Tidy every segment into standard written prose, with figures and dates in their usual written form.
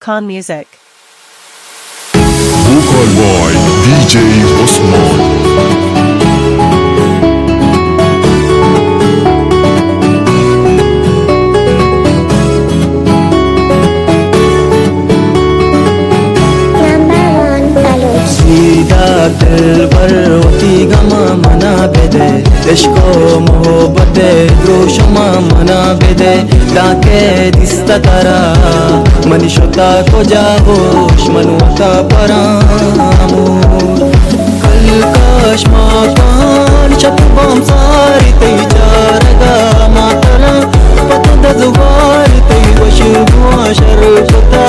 Khan Music. Vocal by DJ Osman. दिलबर होती गमा मना बेदे इश्को मोहब्बते द्रोशमा मना बेदे डाके दिसता तारा मनीषोता को जागोश मनुता परामू कल काश्मा पान चपबम सारी तई जारगा मातरा पतो दजुगार तई वशुआ शरपता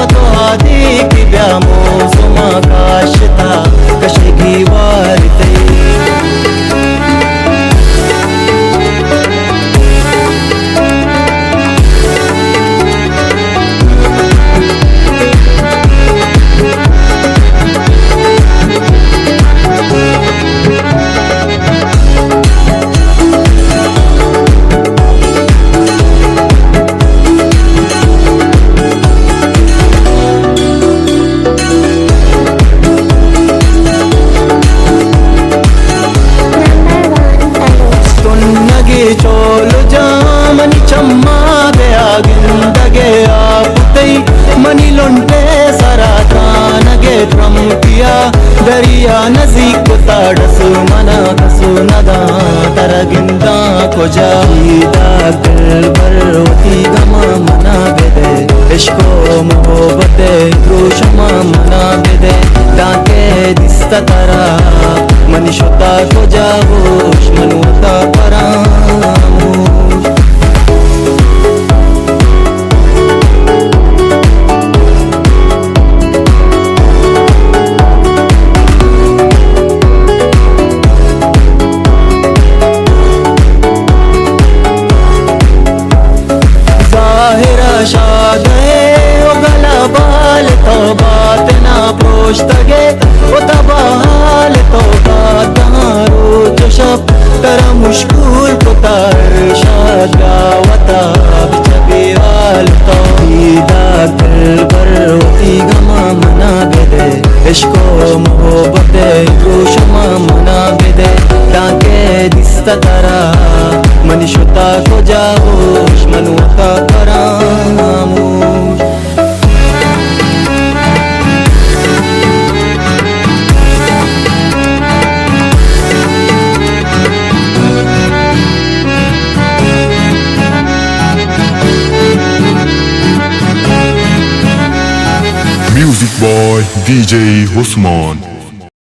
पतो आदि की ब्यामो सुमा काशता कशगी वारते चोलो जामनी चम्मा गया गिंदगे आपुतई मनी लोंटे सरा तानगे त्रम्पिया दरिया नजीक ताड़स मना कसु नदा तरगिंदा को जाईदा दिलबर होती गमा मना बेदे इश्को मोहब्बते द्रोशमा मना बेदे डाके दिसता तारा मनीषोता को जागोश मनुता परामू जाहिरा शादे ओ गला बाल तो बात ना पोष्तगे ओ तबाल तो तरा मुश्कुल को तार शादावता बिचबीवाल तो ईदा दिलबर होती गमा मना बेदे इश्को मोहब्बते गोशमा मना बेदे डाके दिसता तारा मनीषोता को जागोश मनुता परामू Music by DJ Osman.